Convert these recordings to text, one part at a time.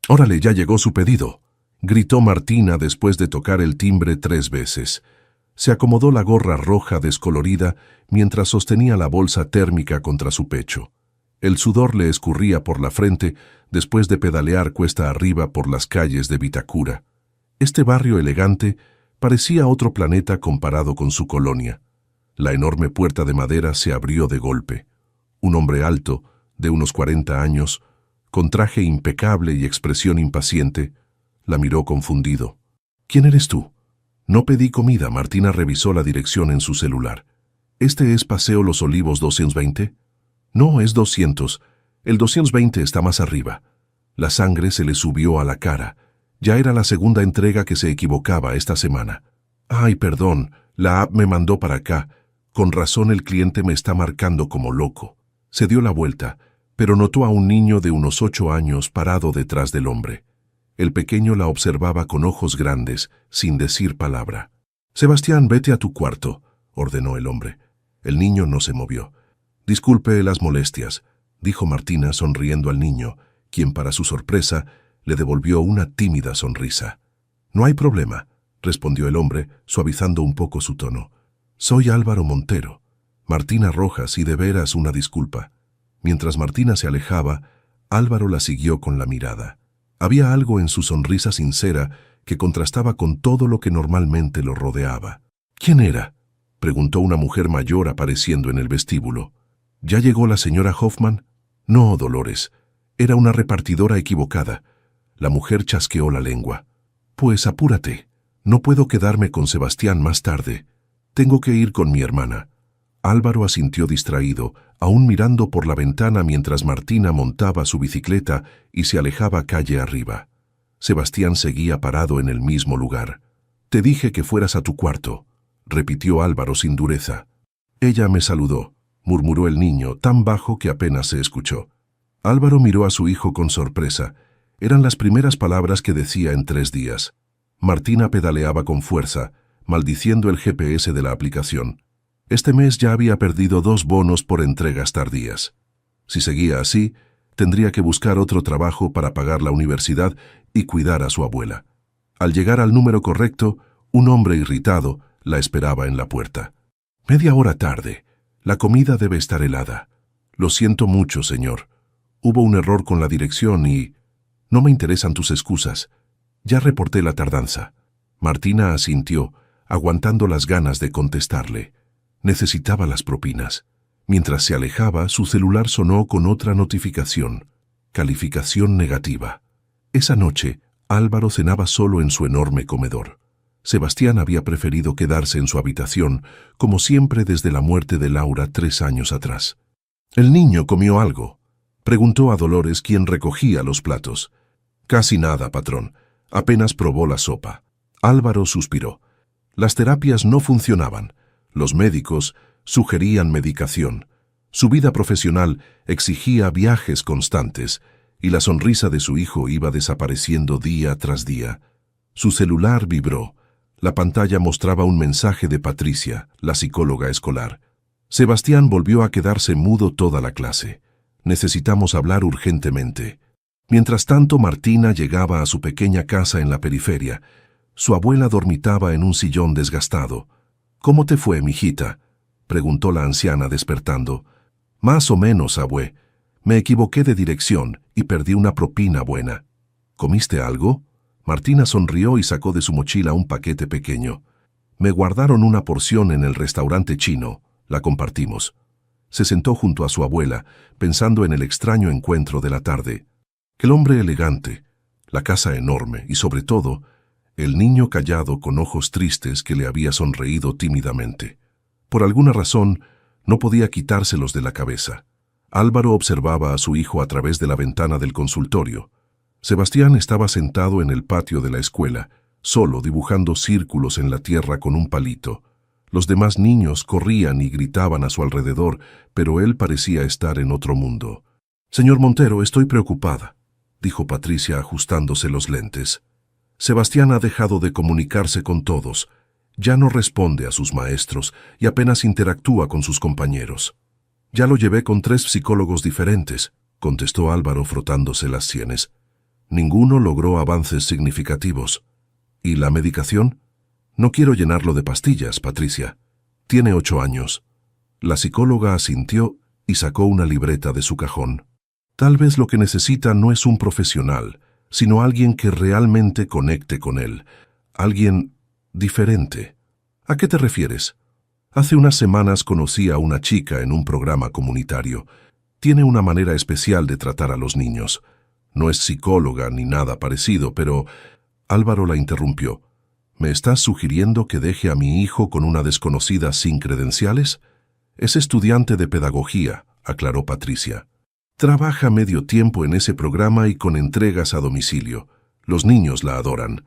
Órale, ya llegó su pedido, gritó Martina después de tocar el timbre 3 veces. Se acomodó la gorra roja descolorida mientras sostenía la bolsa térmica contra su pecho. El sudor le escurría por la frente después de pedalear cuesta arriba por las calles de Vitacura. Este barrio elegante parecía otro planeta comparado con su colonia. La enorme puerta de madera se abrió de golpe. Un hombre alto, de unos 40 años, con traje impecable y expresión impaciente, la miró confundido. «¿Quién eres tú?» «No pedí comida», Martina revisó la dirección en su celular. «¿Este es Paseo Los Olivos 220?» «No, es 200. El 220 está más arriba». La sangre se le subió a la cara. Ya era la segunda entrega que se equivocaba esta semana. «Ay, perdón, la app me mandó para acá. Con razón el cliente me está marcando como loco». Se dio la vuelta, pero notó a un niño de unos 8 años parado detrás del hombre. El pequeño la observaba con ojos grandes, sin decir palabra. «Sebastián, vete a tu cuarto», ordenó el hombre. El niño no se movió. «Disculpe las molestias», dijo Martina sonriendo al niño, quien para su sorpresa le devolvió una tímida sonrisa. «No hay problema», respondió el hombre, suavizando un poco su tono. «Soy Álvaro Montero. Martina Rojas, y de veras una disculpa». Mientras Martina se alejaba, Álvaro la siguió con la mirada. Había algo en su sonrisa sincera que contrastaba con todo lo que normalmente lo rodeaba. «¿Quién era?», preguntó una mujer mayor apareciendo en el vestíbulo. «¿Ya llegó la señora Hoffman?» «No, Dolores. Era una repartidora equivocada». La mujer chasqueó la lengua. «Pues apúrate. No puedo quedarme con Sebastián más tarde. Tengo que ir con mi hermana». Álvaro asintió distraído, aún mirando por la ventana mientras Martina montaba su bicicleta y se alejaba calle arriba. Sebastián seguía parado en el mismo lugar. «Te dije que fueras a tu cuarto», repitió Álvaro sin dureza. «Ella me saludó», murmuró el niño, tan bajo que apenas se escuchó. Álvaro miró a su hijo con sorpresa. Eran las primeras palabras que decía en 3 días. Martina pedaleaba con fuerza, maldiciendo el GPS de la aplicación. Este mes ya había perdido 2 bonos por entregas tardías. Si seguía así, tendría que buscar otro trabajo para pagar la universidad y cuidar a su abuela. Al llegar al número correcto, un hombre irritado la esperaba en la puerta. «Media hora tarde. La comida debe estar helada». «Lo siento mucho, señor. Hubo un error con la dirección y...» «No me interesan tus excusas. Ya reporté la tardanza». Martina asintió, aguantando las ganas de contestarle. Necesitaba las propinas. Mientras se alejaba, su celular sonó con otra notificación. Calificación negativa. Esa noche, Álvaro cenaba solo en su enorme comedor. Sebastián había preferido quedarse en su habitación, como siempre desde la muerte de Laura 3 años atrás. «¿El niño comió algo?», preguntó a Dolores, quien recogía los platos. «Casi nada, patrón. Apenas probó la sopa». Álvaro suspiró. Las terapias no funcionaban. Los médicos sugerían medicación. Su vida profesional exigía viajes constantes y la sonrisa de su hijo iba desapareciendo día tras día. Su celular vibró. La pantalla mostraba un mensaje de Patricia, la psicóloga escolar. Sebastián volvió a quedarse mudo toda la clase. «Necesitamos hablar urgentemente». Mientras tanto, Martina llegaba a su pequeña casa en la periferia. Su abuela dormitaba en un sillón desgastado. «¿Cómo te fue, mijita?», preguntó la anciana despertando. «Más o menos, abue. Me equivoqué de dirección y perdí una propina buena». «¿Comiste algo?». Martina sonrió y sacó de su mochila un paquete pequeño. «Me guardaron una porción en el restaurante chino. La compartimos». Se sentó junto a su abuela, pensando en el extraño encuentro de la tarde. El hombre elegante, la casa enorme y, sobre todo, el niño callado con ojos tristes que le había sonreído tímidamente. Por alguna razón, no podía quitárselos de la cabeza. Álvaro observaba a su hijo a través de la ventana del consultorio. Sebastián estaba sentado en el patio de la escuela, solo dibujando círculos en la tierra con un palito. Los demás niños corrían y gritaban a su alrededor, pero él parecía estar en otro mundo. «Señor Montero, estoy preocupada», dijo Patricia ajustándose los lentes. «Sebastián ha dejado de comunicarse con todos. Ya no responde a sus maestros y apenas interactúa con sus compañeros». «Ya lo llevé con 3 psicólogos diferentes», contestó Álvaro frotándose las sienes. Ninguno logró avances significativos. ¿Y la medicación? No quiero llenarlo de pastillas, Patricia. Tiene 8 años. La psicóloga asintió y sacó una libreta de su cajón. Tal vez lo que necesita no es un profesional, sino alguien que realmente conecte con él. Alguien diferente. ¿A qué te refieres? Hace unas semanas conocí a una chica en un programa comunitario. Tiene una manera especial de tratar a los niños. No es psicóloga ni nada parecido, pero... Álvaro la interrumpió. ¿Me estás sugiriendo que deje a mi hijo con una desconocida sin credenciales? Es estudiante de pedagogía, aclaró Patricia. Trabaja medio tiempo en ese programa y con entregas a domicilio. Los niños la adoran.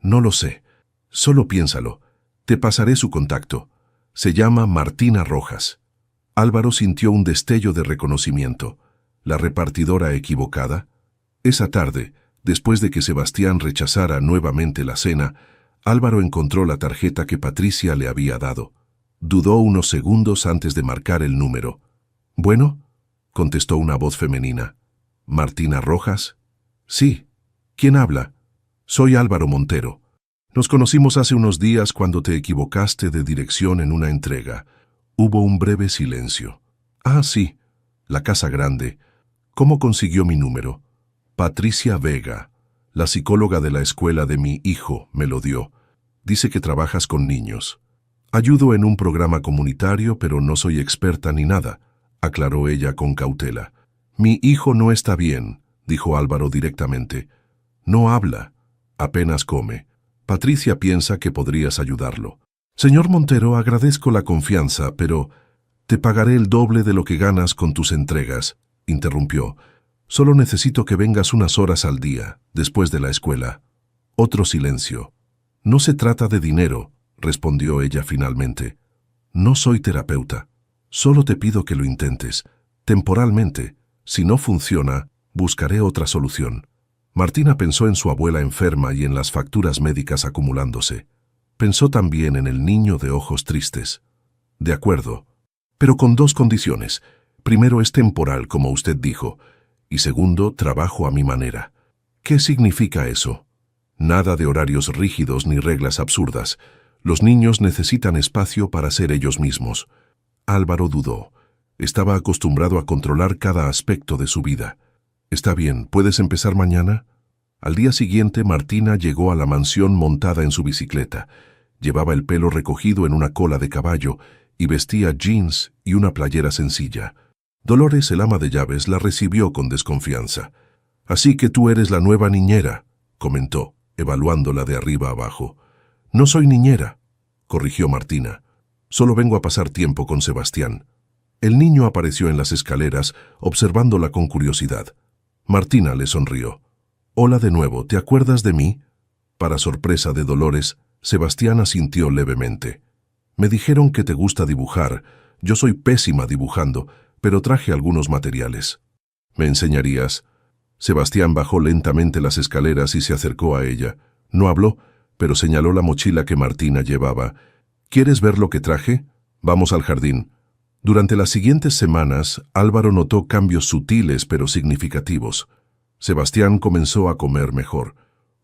No lo sé. Solo piénsalo. Te pasaré su contacto. Se llama Martina Rojas. Álvaro sintió un destello de reconocimiento. ¿La repartidora equivocada? Esa tarde, después de que Sebastián rechazara nuevamente la cena, Álvaro encontró la tarjeta que Patricia le había dado. Dudó unos segundos antes de marcar el número. «¿Bueno?», contestó una voz femenina. «¿Martina Rojas?» «Sí. ¿Quién habla?» «Soy Álvaro Montero. Nos conocimos hace unos días cuando te equivocaste de dirección en una entrega». Hubo un breve silencio. «Ah, sí. La casa grande. ¿Cómo consiguió mi número?» «Patricia Vega, la psicóloga de la escuela de mi hijo, me lo dio. Dice que trabajas con niños». «Ayudo en un programa comunitario, pero no soy experta ni nada», aclaró ella con cautela. «Mi hijo no está bien», dijo Álvaro directamente. «No habla. Apenas come. Patricia piensa que podrías ayudarlo». «Señor Montero, agradezco la confianza, pero te pagaré el doble de lo que ganas con tus entregas», interrumpió. «Solo necesito que vengas unas horas al día, después de la escuela». Otro silencio. «No se trata de dinero», respondió ella finalmente. «No soy terapeuta. Solo te pido que lo intentes. Temporalmente. Si no funciona, buscaré otra solución». Martina pensó en su abuela enferma y en las facturas médicas acumulándose. Pensó también en el niño de ojos tristes. «De acuerdo, pero con 2 condiciones. Primero, es temporal, como usted dijo, y segundo, trabajo a mi manera». «¿Qué significa eso?» «Nada de horarios rígidos ni reglas absurdas. Los niños necesitan espacio para ser ellos mismos». Álvaro dudó. Estaba acostumbrado a controlar cada aspecto de su vida. «Está bien, ¿puedes empezar mañana?» Al día siguiente, Martina llegó a la mansión montada en su bicicleta. Llevaba el pelo recogido en una cola de caballo y vestía jeans y una playera sencilla. Dolores, el ama de llaves, la recibió con desconfianza. «Así que tú eres la nueva niñera», comentó, evaluándola de arriba abajo. «No soy niñera», corrigió Martina. «Solo vengo a pasar tiempo con Sebastián». El niño apareció en las escaleras, observándola con curiosidad. Martina le sonrió. «Hola de nuevo, ¿te acuerdas de mí?» Para sorpresa de Dolores, Sebastián asintió levemente. «Me dijeron que te gusta dibujar. Yo soy pésima dibujando, pero traje algunos materiales». «¿Me enseñarías?» Sebastián bajó lentamente las escaleras y se acercó a ella. No habló, pero señaló la mochila que Martina llevaba. «¿Quieres ver lo que traje? Vamos al jardín». Durante las siguientes semanas, Álvaro notó cambios sutiles pero significativos. Sebastián comenzó a comer mejor.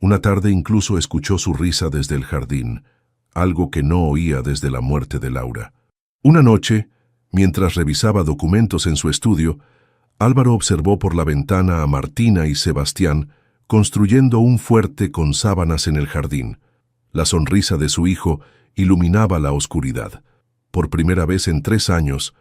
Una tarde incluso escuchó su risa desde el jardín, algo que no oía desde la muerte de Laura. Una noche, mientras revisaba documentos en su estudio, Álvaro observó por la ventana a Martina y Sebastián construyendo un fuerte con sábanas en el jardín. La sonrisa de su hijo iluminaba la oscuridad. Por primera vez en 3 años,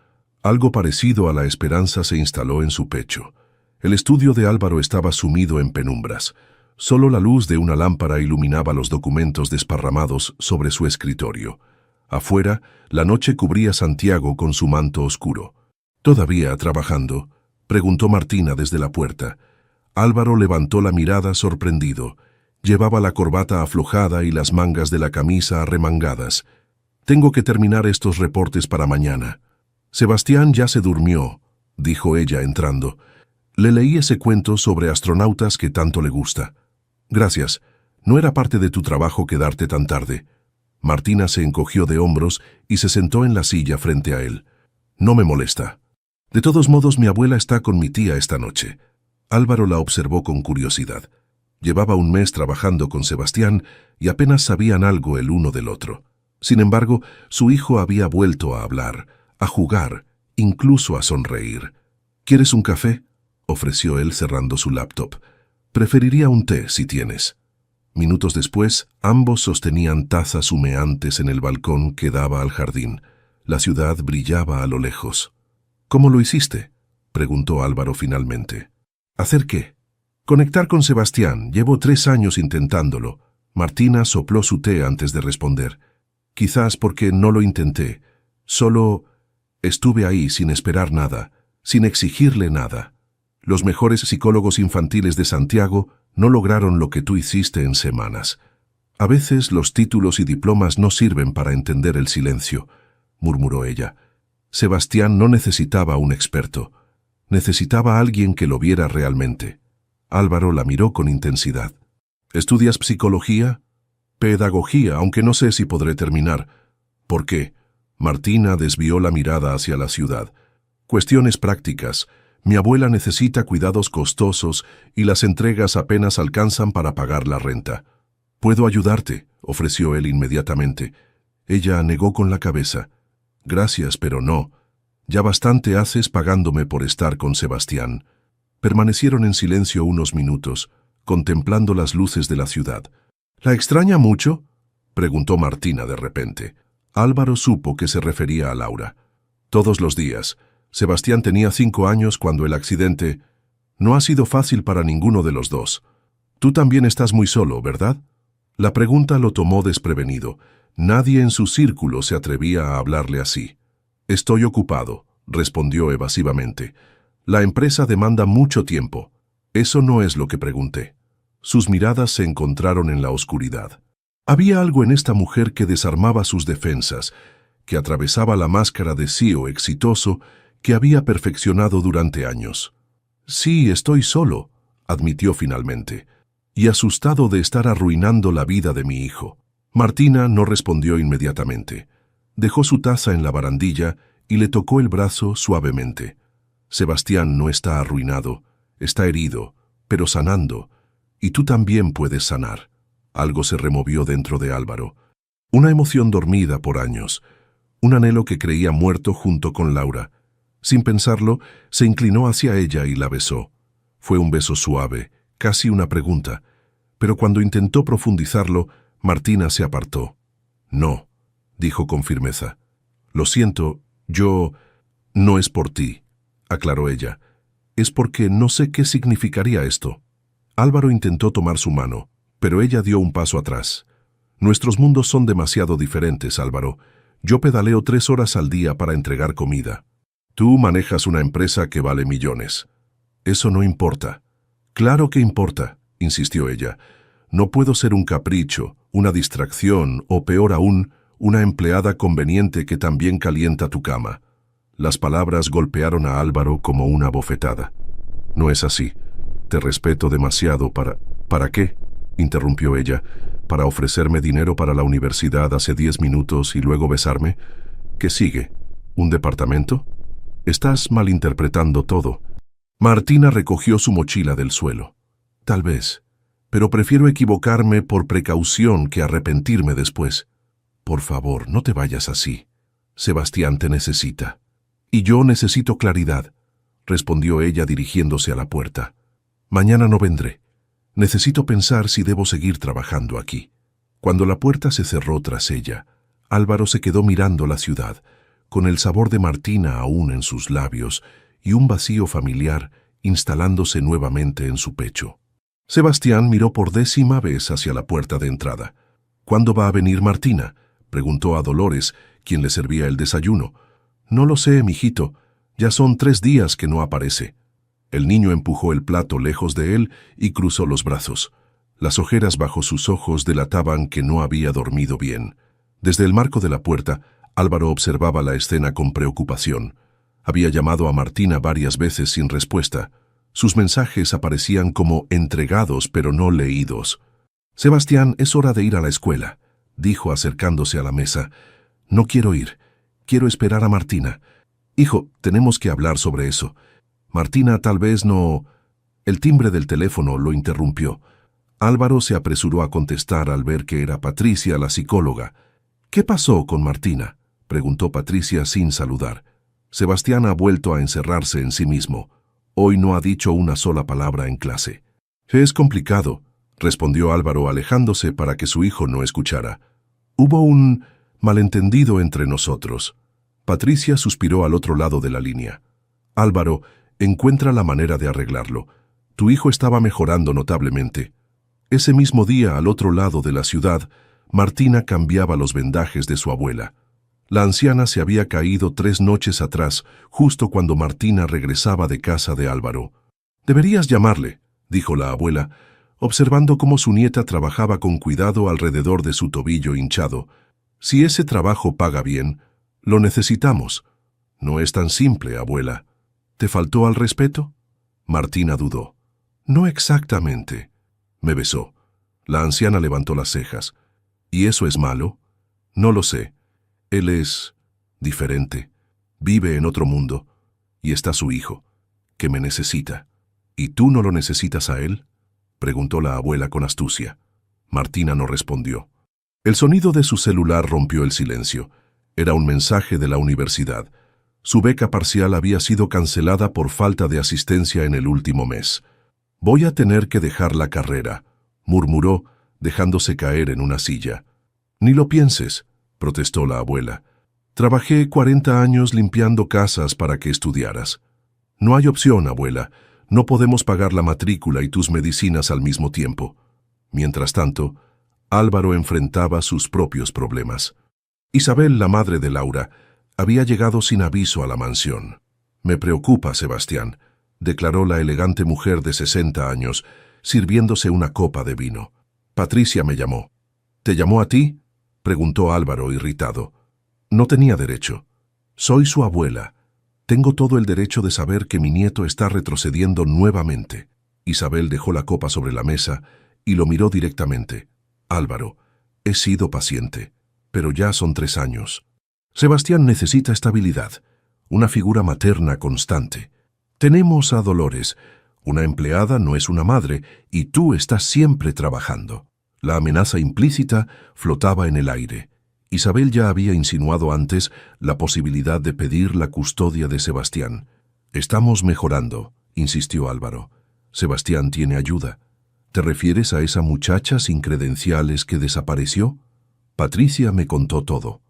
algo parecido a la esperanza se instaló en su pecho. El estudio de Álvaro estaba sumido en penumbras. Solo la luz de una lámpara iluminaba los documentos desparramados sobre su escritorio. Afuera, la noche cubría Santiago con su manto oscuro. «¿Todavía trabajando?», preguntó Martina desde la puerta. Álvaro levantó la mirada sorprendido. Llevaba la corbata aflojada y las mangas de la camisa arremangadas. «Tengo que terminar estos reportes para mañana». «Sebastián ya se durmió», dijo ella entrando. «Le leí ese cuento sobre astronautas que tanto le gusta». «Gracias. No era parte de tu trabajo quedarte tan tarde». Martina se encogió de hombros y se sentó en la silla frente a él. «No me molesta. De todos modos, mi abuela está con mi tía esta noche». Álvaro la observó con curiosidad. Llevaba un mes trabajando con Sebastián y apenas sabían algo el uno del otro. Sin embargo, su hijo había vuelto a hablar, a jugar, incluso a sonreír. ¿Quieres un café?, ofreció él cerrando su laptop. Preferiría un té, si tienes. Minutos después, ambos sostenían tazas humeantes en el balcón que daba al jardín. La ciudad brillaba a lo lejos. ¿Cómo lo hiciste?, preguntó Álvaro finalmente. ¿Hacer qué? Conectar con Sebastián. Llevo 3 años intentándolo. Martina sopló su té antes de responder. Quizás porque no lo intenté. Solo estuve ahí sin esperar nada, sin exigirle nada. Los mejores psicólogos infantiles de Santiago no lograron lo que tú hiciste en semanas. A veces los títulos y diplomas no sirven para entender el silencio, murmuró ella. Sebastián no necesitaba un experto. Necesitaba a alguien que lo viera realmente. Álvaro la miró con intensidad. ¿Estudias psicología? Pedagogía, aunque no sé si podré terminar. ¿Por qué? Martina desvió la mirada hacia la ciudad. Cuestiones prácticas. Mi abuela necesita cuidados costosos y las entregas apenas alcanzan para pagar la renta. «Puedo ayudarte», ofreció él inmediatamente. Ella negó con la cabeza. «Gracias, pero no. Ya bastante haces pagándome por estar con Sebastián». Permanecieron en silencio unos minutos, contemplando las luces de la ciudad. «¿La extraña mucho?», preguntó Martina de repente. Álvaro supo que se refería a Laura. «Todos los días. Sebastián tenía 5 años cuando el accidente. No ha sido fácil para ninguno de los dos. Tú también estás muy solo, ¿verdad?». La pregunta lo tomó desprevenido. Nadie en su círculo se atrevía a hablarle así. «Estoy ocupado», respondió evasivamente. «La empresa demanda mucho tiempo». Eso no es lo que pregunté. Sus miradas se encontraron en la oscuridad. Había algo en esta mujer que desarmaba sus defensas, que atravesaba la máscara de CEO exitoso que había perfeccionado durante años. «Sí, estoy solo», admitió finalmente, y asustado de estar arruinando la vida de mi hijo. Martina no respondió inmediatamente. Dejó su taza en la barandilla y le tocó el brazo suavemente. «Sebastián no está arruinado, está herido, pero sanando, y tú también puedes sanar». Algo se removió dentro de Álvaro. Una emoción dormida por años, un anhelo que creía muerto junto con Laura. Sin pensarlo, se inclinó hacia ella y la besó. Fue un beso suave, casi una pregunta, pero cuando intentó profundizarlo, Martina se apartó. «No», dijo con firmeza. «Lo siento, no es por ti», aclaró ella. «Es porque no sé qué significaría esto». Álvaro intentó tomar su mano, pero ella dio un paso atrás. «Nuestros mundos son demasiado diferentes, Álvaro. Yo pedaleo 3 horas al día para entregar comida. Tú manejas una empresa que vale millones. Eso no importa». «Claro que importa», insistió ella. «No puedo ser un capricho, una distracción o, peor aún, una empleada conveniente que también calienta tu cama». Las palabras golpearon a Álvaro como una bofetada. «No es así. Te respeto demasiado para...» «¿Para qué?», interrumpió ella. «¿Para ofrecerme dinero para la universidad hace 10 minutos y luego besarme? ¿Qué sigue? ¿Un departamento? Estás malinterpretando todo». Martina recogió su mochila del suelo. «Tal vez, pero prefiero equivocarme por precaución que arrepentirme después. Por favor, no te vayas así. Sebastián te necesita». «Y yo necesito claridad», respondió ella dirigiéndose a la puerta. «Mañana no vendré. Necesito pensar si debo seguir trabajando aquí». Cuando la puerta se cerró tras ella, Álvaro se quedó mirando la ciudad, con el sabor de Martina aún en sus labios y un vacío familiar instalándose nuevamente en su pecho. Sebastián miró por 10ª vez hacia la puerta de entrada. «¿Cuándo va a venir Martina?», preguntó a Dolores, quien le servía el desayuno. «No lo sé, mijito. Ya son 3 días que no aparece». El niño empujó el plato lejos de él y cruzó los brazos. Las ojeras bajo sus ojos delataban que no había dormido bien. Desde el marco de la puerta, Álvaro observaba la escena con preocupación. Había llamado a Martina varias veces sin respuesta. Sus mensajes aparecían como entregados pero no leídos. «Sebastián, es hora de ir a la escuela», dijo acercándose a la mesa. «No quiero ir. Quiero esperar a Martina. Hijo, tenemos que hablar sobre eso. Martina tal vez no...». El timbre del teléfono lo interrumpió. Álvaro se apresuró a contestar al ver que era Patricia, la psicóloga. «¿Qué pasó con Martina?», preguntó Patricia sin saludar. Sebastián ha vuelto a encerrarse en sí mismo. Hoy no ha dicho una sola palabra en clase. «Es complicado», respondió Álvaro alejándose para que su hijo no escuchara. «Hubo un malentendido entre nosotros». Patricia suspiró al otro lado de la línea. «Álvaro, encuentra la manera de arreglarlo. Tu hijo estaba mejorando notablemente». Ese mismo día, al otro lado de la ciudad, Martina cambiaba los vendajes de su abuela. La anciana se había caído 3 noches atrás, justo cuando Martina regresaba de casa de Álvaro. «Deberías llamarle», dijo la abuela, observando cómo su nieta trabajaba con cuidado alrededor de su tobillo hinchado. «Si ese trabajo paga bien, lo necesitamos». «No es tan simple, abuela». «¿Te faltó al respeto?». Martina dudó. «No exactamente». Me besó. La anciana levantó las cejas. «¿Y eso es malo?». «No lo sé. Él es diferente. Vive en otro mundo. Y está su hijo, que me necesita». «¿Y tú no lo necesitas a él?», preguntó la abuela con astucia. Martina no respondió. El sonido de su celular rompió el silencio. Era un mensaje de la universidad. Su beca parcial había sido cancelada por falta de asistencia en el último mes. «Voy a tener que dejar la carrera», murmuró, dejándose caer en una silla. «Ni lo pienses», protestó la abuela. «Trabajé 40 años limpiando casas para que estudiaras». «No hay opción, abuela. No podemos pagar la matrícula y tus medicinas al mismo tiempo». Mientras tanto, Álvaro enfrentaba sus propios problemas. Isabel, la madre de Laura, había llegado sin aviso a la mansión. «Me preocupa, Sebastián», declaró la elegante mujer de 60 años, sirviéndose una copa de vino. «Patricia me llamó». «¿Te llamó a ti?», preguntó Álvaro, irritado. «No tenía derecho. Soy su abuela. Tengo todo el derecho de saber que mi nieto está retrocediendo nuevamente». Isabel dejó la copa sobre la mesa y lo miró directamente. «Álvaro, he sido paciente, pero ya son 3 años. Sebastián necesita estabilidad, una figura materna constante. Tenemos a Dolores. Una empleada no es una madre, y tú estás siempre trabajando». La amenaza implícita flotaba en el aire. Isabel ya había insinuado antes la posibilidad de pedir la custodia de Sebastián. «Estamos mejorando», insistió Álvaro. «Sebastián tiene ayuda». «¿Te refieres a esa muchacha sin credenciales que desapareció?». «Patricia me contó todo».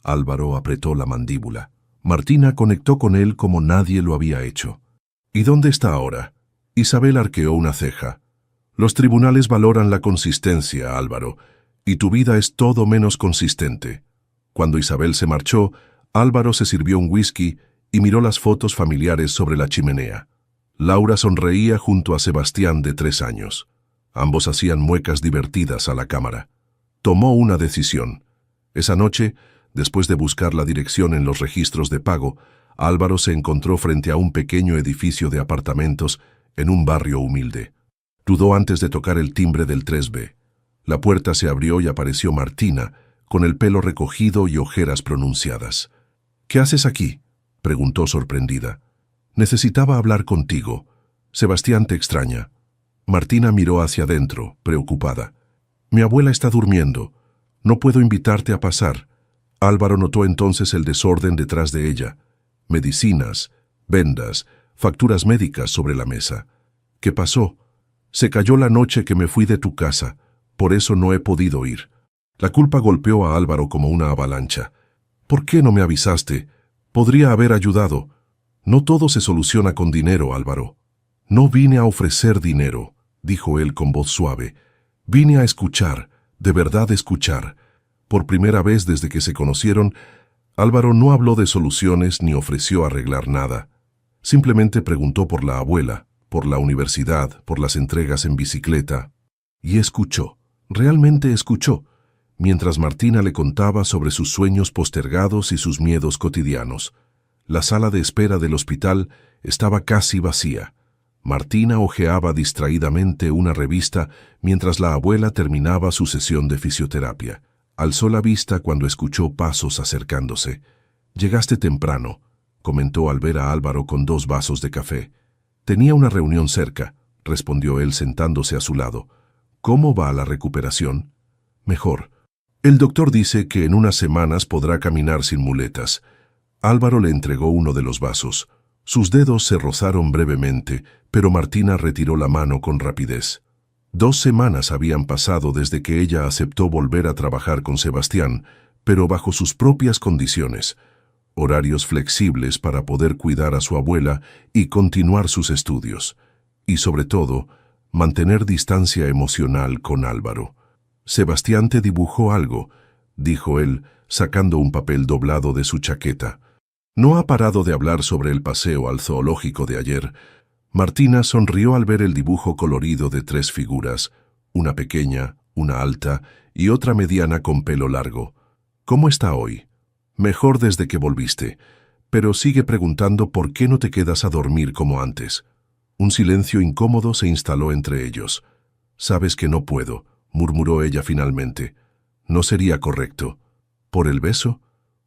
Álvaro apretó la mandíbula. Martina conectó con él como nadie lo había hecho. «¿Y dónde está ahora?». Isabel arqueó una ceja. «Los tribunales valoran la consistencia, Álvaro, y tu vida es todo menos consistente». Cuando Isabel se marchó, Álvaro se sirvió un whisky y miró las fotos familiares sobre la chimenea. Laura sonreía junto a Sebastián de 3 años. Ambos hacían muecas divertidas a la cámara. Tomó una decisión. Esa noche, después de buscar la dirección en los registros de pago, Álvaro se encontró frente a un pequeño edificio de apartamentos en un barrio humilde. Dudó antes de tocar el timbre del 3B. La puerta se abrió y apareció Martina, con el pelo recogido y ojeras pronunciadas. «¿Qué haces aquí?», preguntó sorprendida. «Necesitaba hablar contigo. Sebastián te extraña». Martina miró hacia adentro, preocupada. «Mi abuela está durmiendo. No puedo invitarte a pasar». Álvaro notó entonces el desorden detrás de ella. Medicinas, vendas, facturas médicas sobre la mesa. «¿Qué pasó?». «Se cayó la noche que me fui de tu casa. Por eso no he podido ir». La culpa golpeó a Álvaro como una avalancha. «¿Por qué no me avisaste? Podría haber ayudado». «No todo se soluciona con dinero, Álvaro». «No vine a ofrecer dinero», dijo él con voz suave. «Vine a escuchar, de verdad escuchar». Por primera vez desde que se conocieron, Álvaro no habló de soluciones ni ofreció arreglar nada. Simplemente preguntó por la abuela, por la universidad, por las entregas en bicicleta. Y escuchó, realmente escuchó, mientras Martina le contaba sobre sus sueños postergados y sus miedos cotidianos. La sala de espera del hospital estaba casi vacía. Martina hojeaba distraídamente una revista mientras la abuela terminaba su sesión de fisioterapia. Alzó la vista cuando escuchó pasos acercándose. «Llegaste temprano», comentó al ver a Álvaro con 2 vasos de café. «Tenía una reunión cerca», respondió él sentándose a su lado. ¿Cómo va la recuperación? Mejor. El doctor dice que en unas semanas podrá caminar sin muletas. Álvaro le entregó uno de los vasos. Sus dedos se rozaron brevemente, pero Martina retiró la mano con rapidez. 2 semanas habían pasado desde que ella aceptó volver a trabajar con Sebastián, pero bajo sus propias condiciones. Horarios flexibles para poder cuidar a su abuela y continuar sus estudios. Y sobre todo, mantener distancia emocional con Álvaro. «Sebastián te dibujó algo», dijo él, sacando un papel doblado de su chaqueta. No ha parado de hablar sobre el paseo al zoológico de ayer. Martina sonrió al ver el dibujo colorido de 3 figuras, una pequeña, una alta y otra mediana con pelo largo. «¿Cómo está hoy?» «Mejor desde que volviste, pero sigue preguntando por qué no te quedas a dormir como antes». Un silencio incómodo se instaló entre ellos. «Sabes que no puedo», murmuró ella finalmente. «No sería correcto». «¿Por el beso?»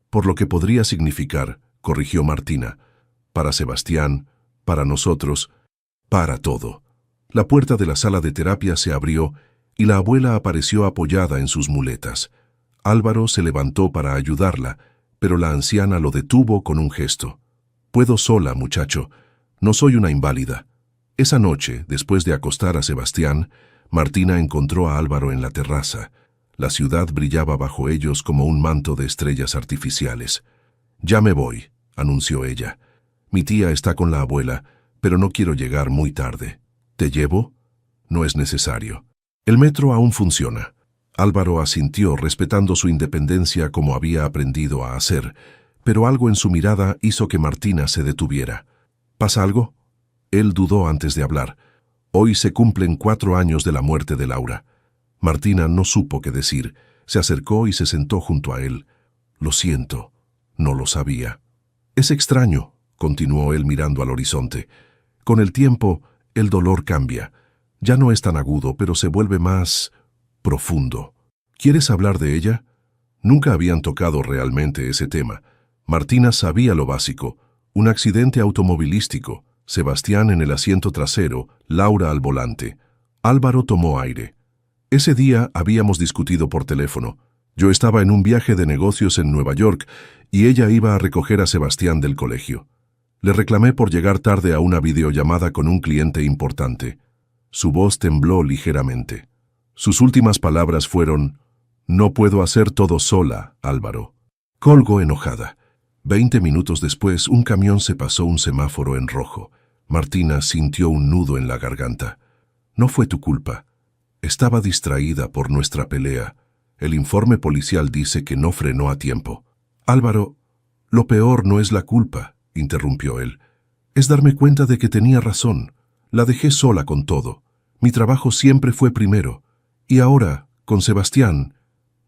«Por lo que podría significar», corrigió Martina. «Para Sebastián, para nosotros, para todo». La puerta de la sala de terapia se abrió y la abuela apareció apoyada en sus muletas. Álvaro se levantó para ayudarla, pero la anciana lo detuvo con un gesto. «Puedo sola, muchacho. No soy una inválida». Esa noche, después de acostar a Sebastián, Martina encontró a Álvaro en la terraza. La ciudad brillaba bajo ellos como un manto de estrellas artificiales. «Ya me voy», anunció ella. «Mi tía está con la abuela, pero no quiero llegar muy tarde. ¿Te llevo?» «No es necesario. El metro aún funciona». Álvaro asintió, respetando su independencia como había aprendido a hacer, pero algo en su mirada hizo que Martina se detuviera. «¿Pasa algo?» Él dudó antes de hablar. Hoy se cumplen 4 años de la muerte de Laura. Martina no supo qué decir. Se acercó y se sentó junto a él. «Lo siento, no lo sabía». «Es extraño», continuó él mirando al horizonte. «Con el tiempo, el dolor cambia. Ya no es tan agudo, pero se vuelve más profundo. ¿Quieres hablar de ella?» Nunca habían tocado realmente ese tema. Martina sabía lo básico. Un accidente automovilístico. Sebastián en el asiento trasero, Laura al volante. Álvaro tomó aire. «Ese día habíamos discutido por teléfono. Yo estaba en un viaje de negocios en Nueva York y ella iba a recoger a Sebastián del colegio. Le reclamé por llegar tarde a una videollamada con un cliente importante». Su voz tembló ligeramente. Sus últimas palabras fueron: «No puedo hacer todo sola, Álvaro». Colgó enojada. 20 minutos después, un camión se pasó un semáforo en rojo. Martina sintió un nudo en la garganta. «No fue tu culpa. Estaba distraída por nuestra pelea. El informe policial dice que no frenó a tiempo». «Álvaro, lo peor no es la culpa», interrumpió él. «Es darme cuenta de que tenía razón. La dejé sola con todo. Mi trabajo siempre fue primero. Y ahora, con Sebastián».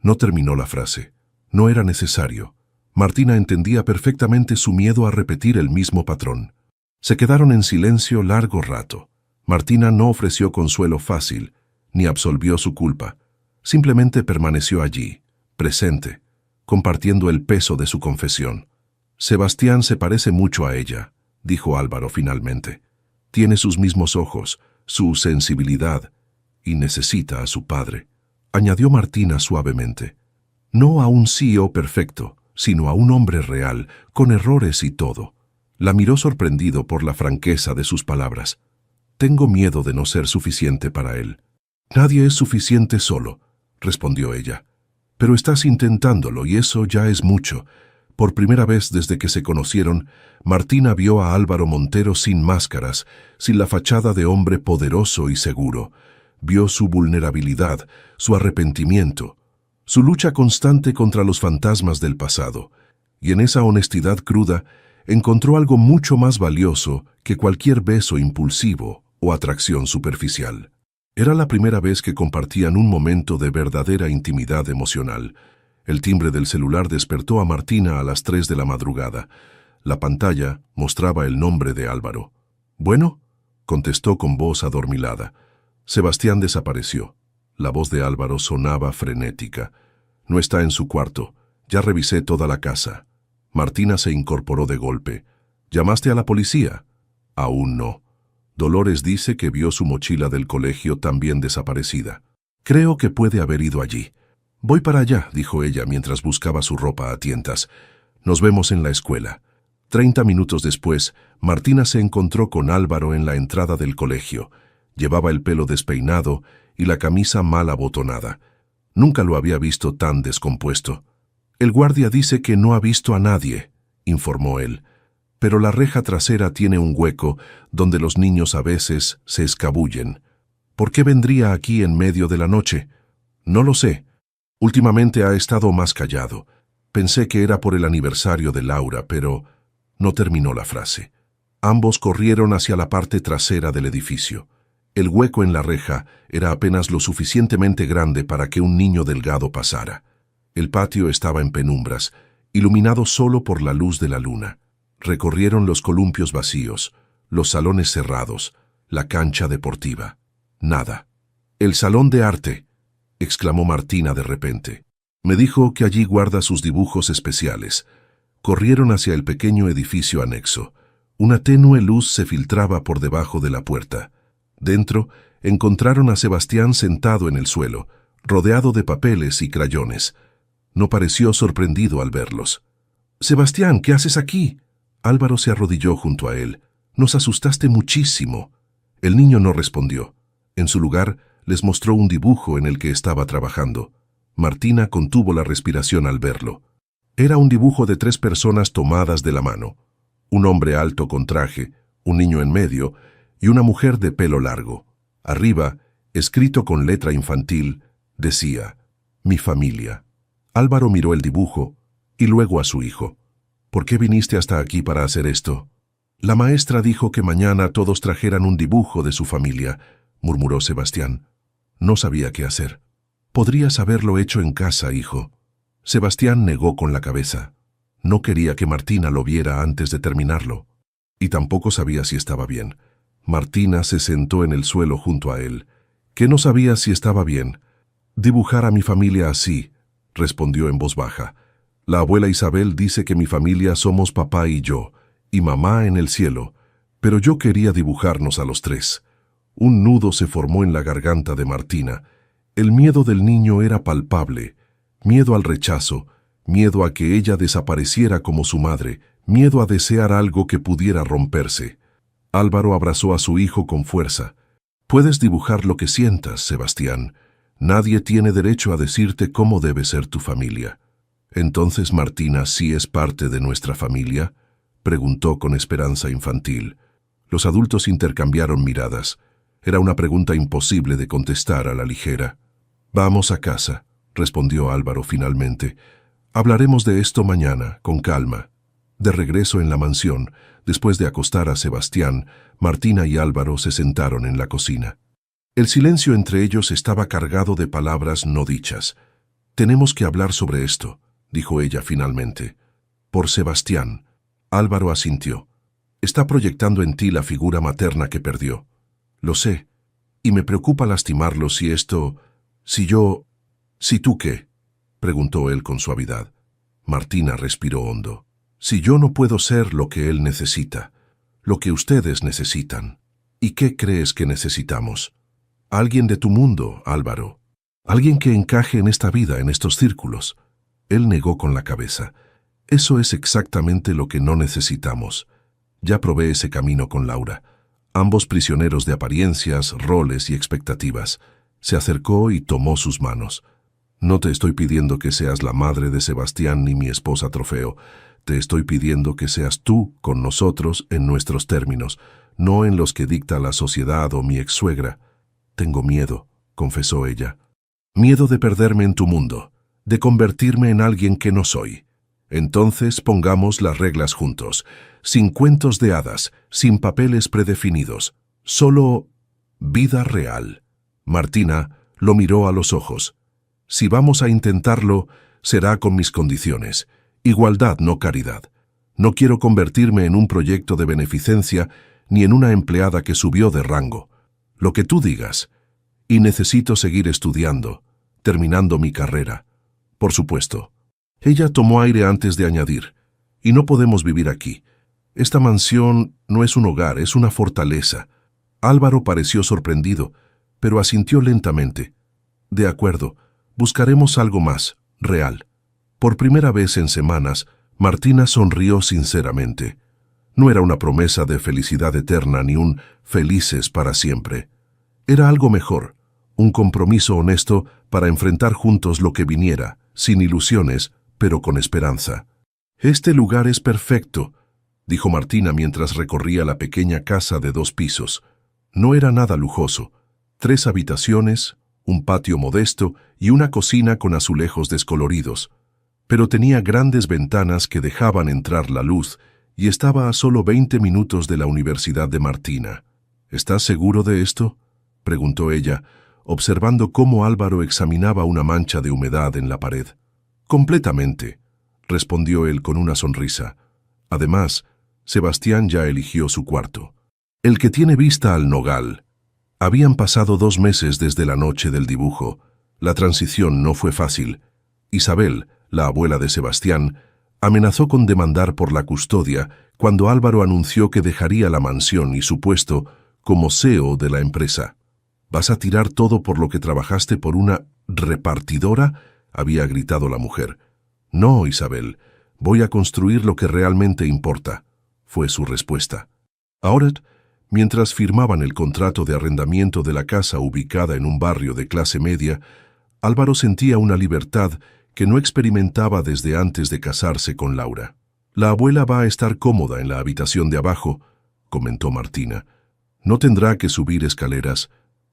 No terminó la frase. No era necesario. Martina entendía perfectamente su miedo a repetir el mismo patrón. Se quedaron en silencio largo rato. Martina no ofreció consuelo fácil, ni absolvió su culpa. Simplemente permaneció allí, presente, compartiendo el peso de su confesión. «Sebastián se parece mucho a ella», dijo Álvaro finalmente. «Tiene sus mismos ojos, su sensibilidad, y necesita a su padre», añadió Martina suavemente. «No a un CEO perfecto, sino a un hombre real, con errores y todo». La miró sorprendido por la franqueza de sus palabras. «Tengo miedo de no ser suficiente para él». «Nadie es suficiente solo», respondió ella. «Pero estás intentándolo y eso ya es mucho». Por primera vez desde que se conocieron, Martina vio a Álvaro Montero sin máscaras, sin la fachada de hombre poderoso y seguro. Vio su vulnerabilidad, su arrepentimiento, su lucha constante contra los fantasmas del pasado. Y en esa honestidad cruda, encontró algo mucho más valioso que cualquier beso impulsivo o atracción superficial. Era la primera vez que compartían un momento de verdadera intimidad emocional. El timbre del celular despertó a Martina a las 3 de la madrugada. La pantalla mostraba el nombre de Álvaro. «¿Bueno?», contestó con voz adormilada. Sebastián desapareció. La voz de Álvaro sonaba frenética. «No está en su cuarto. Ya revisé toda la casa». Martina se incorporó de golpe. «¿Llamaste a la policía?» «Aún no. Dolores dice que vio su mochila del colegio también desaparecida». Creo que puede haber ido allí. Voy para allá, dijo ella mientras buscaba su ropa a tientas. Nos vemos en la escuela. 30 minutos después, Martina se encontró con Álvaro en la entrada del colegio. Llevaba el pelo despeinado y la camisa mal abotonada. Nunca lo había visto tan descompuesto. El guardia dice que no ha visto a nadie, informó él. Pero la reja trasera tiene un hueco donde los niños a veces se escabullen. ¿Por qué vendría aquí en medio de la noche? No lo sé. Últimamente ha estado más callado. Pensé que era por el aniversario de Laura, pero no terminó la frase. Ambos corrieron hacia la parte trasera del edificio. El hueco en la reja era apenas lo suficientemente grande para que un niño delgado pasara. El patio estaba en penumbras, iluminado solo por la luz de la luna. Recorrieron los columpios vacíos, los salones cerrados, la cancha deportiva. Nada. «El salón de arte», exclamó Martina de repente. «Me dijo que allí guarda sus dibujos especiales». Corrieron hacia el pequeño edificio anexo. Una tenue luz se filtraba por debajo de la puerta. Dentro, encontraron a Sebastián sentado en el suelo, rodeado de papeles y crayones. No pareció sorprendido al verlos. «Sebastián, ¿qué haces aquí?» Álvaro se arrodilló junto a él. «Nos asustaste muchísimo». El niño no respondió. En su lugar, les mostró un dibujo en el que estaba trabajando. Martina contuvo la respiración al verlo. Era un dibujo de 3 personas tomadas de la mano. Un hombre alto con traje, un niño en medio y una mujer de pelo largo. Arriba, escrito con letra infantil, decía: «Mi familia». Álvaro miró el dibujo y luego a su hijo. «¿Por qué viniste hasta aquí para hacer esto?» «La maestra dijo que mañana todos trajeran un dibujo de su familia», murmuró Sebastián. No sabía qué hacer. «Podrías haberlo hecho en casa, hijo». Sebastián negó con la cabeza. No quería que Martina lo viera antes de terminarlo. Y tampoco sabía si estaba bien. Martina se sentó en el suelo junto a él. «¿Qué no sabía si estaba bien?» «Dibujar a mi familia así», respondió en voz baja. «La abuela Isabel dice que mi familia somos papá y yo, y mamá en el cielo, pero yo quería dibujarnos a los 3. Un nudo se formó en la garganta de Martina. El miedo del niño era palpable. Miedo al rechazo, miedo a que ella desapareciera como su madre, miedo a desear algo que pudiera romperse. Álvaro abrazó a su hijo con fuerza. «Puedes dibujar lo que sientas, Sebastián. Nadie tiene derecho a decirte cómo debe ser tu familia». «¿Entonces Martina sí es parte de nuestra familia?», preguntó con esperanza infantil. Los adultos intercambiaron miradas. Era una pregunta imposible de contestar a la ligera. «Vamos a casa», respondió Álvaro finalmente. «Hablaremos de esto mañana, con calma». De regreso en la mansión, después de acostar a Sebastián, Martina y Álvaro se sentaron en la cocina. El silencio entre ellos estaba cargado de palabras no dichas. «Tenemos que hablar sobre esto», dijo ella finalmente. «Por Sebastián». Álvaro asintió. «Está proyectando en ti la figura materna que perdió». «Lo sé, y me preocupa lastimarlo si esto... ¿Si tú qué?», preguntó él con suavidad. Martina respiró hondo. «Si yo no puedo ser lo que él necesita, lo que ustedes necesitan. ¿Y qué crees que necesitamos? Alguien de tu mundo, Álvaro. Alguien que encaje en esta vida, en estos círculos». Él negó con la cabeza. «Eso es exactamente lo que no necesitamos. Ya probé ese camino con Laura. Ambos prisioneros de apariencias, roles y expectativas». Se acercó y tomó sus manos. «No te estoy pidiendo que seas la madre de Sebastián ni mi esposa trofeo. Te estoy pidiendo que seas tú con nosotros en nuestros términos, no en los que dicta la sociedad o mi ex-suegra». «Tengo miedo», confesó ella. «Miedo de perderme en tu mundo, de convertirme en alguien que no soy. Entonces pongamos las reglas juntos, sin cuentos de hadas, sin papeles predefinidos, solo vida real». Martina lo miró a los ojos. «Si vamos a intentarlo, será con mis condiciones. Igualdad, no caridad. No quiero convertirme en un proyecto de beneficencia ni en una empleada que subió de rango. Lo que tú digas. Y necesito seguir estudiando, terminando mi carrera. Por supuesto». Ella tomó aire antes de añadir: «Y no podemos vivir aquí. Esta mansión no es un hogar, es una fortaleza». Álvaro pareció sorprendido, pero asintió lentamente. De acuerdo, buscaremos algo más, real. Por primera vez en semanas, Martina sonrió sinceramente. No era una promesa de felicidad eterna ni un felices para siempre. Era algo mejor, un compromiso honesto para enfrentar juntos lo que viniera, sin ilusiones, pero con esperanza. «Este lugar es perfecto», dijo Martina mientras recorría la pequeña casa de 2 pisos. No era nada lujoso. 3 habitaciones, un patio modesto y una cocina con azulejos descoloridos. Pero tenía grandes ventanas que dejaban entrar la luz y estaba a solo 20 minutos de la Universidad de Martina. «¿Estás seguro de esto?», preguntó ella, observando cómo Álvaro examinaba una mancha de humedad en la pared. «Completamente», respondió él con una sonrisa. Además, Sebastián ya eligió su cuarto. El que tiene vista al nogal. Habían pasado 2 meses desde la noche del dibujo. La transición no fue fácil. Isabel, la abuela de Sebastián, amenazó con demandar por la custodia cuando Álvaro anunció que dejaría la mansión y su puesto como CEO de la empresa. «¿Vas a tirar todo por lo que trabajaste por una repartidora?», había gritado la mujer. «No, Isabel, voy a construir lo que realmente importa», fue su respuesta. Ahora, mientras firmaban el contrato de arrendamiento de la casa ubicada en un barrio de clase media, Álvaro sentía una libertad que no experimentaba desde antes de casarse con Laura. «La abuela va a estar cómoda en la habitación de abajo», comentó Martina. «No tendrá que subir escaleras».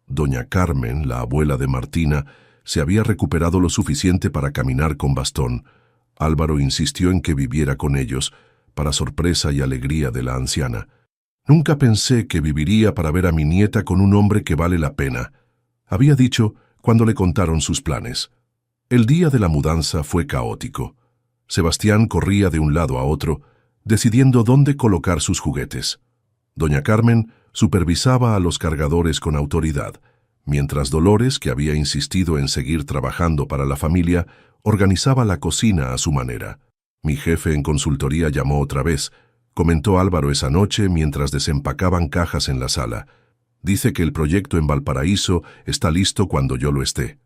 Doña Carmen, la abuela de Martina, se había recuperado lo suficiente para caminar con bastón. Álvaro insistió en que viviera con ellos, para sorpresa y alegría de la anciana. «Nunca pensé que viviría para ver a mi nieta con un hombre que vale la pena», había dicho cuando le contaron sus planes. El día de la mudanza fue caótico. Sebastián corría de un lado a otro, decidiendo dónde colocar sus juguetes. Doña Carmen supervisaba a los cargadores con autoridad, mientras Dolores, que había insistido en seguir trabajando para la familia, organizaba la cocina a su manera. «Mi jefe en consultoría llamó otra vez», comentó Álvaro esa noche mientras desempacaban cajas en la sala. «Dice que el proyecto en Valparaíso está listo cuando yo lo esté».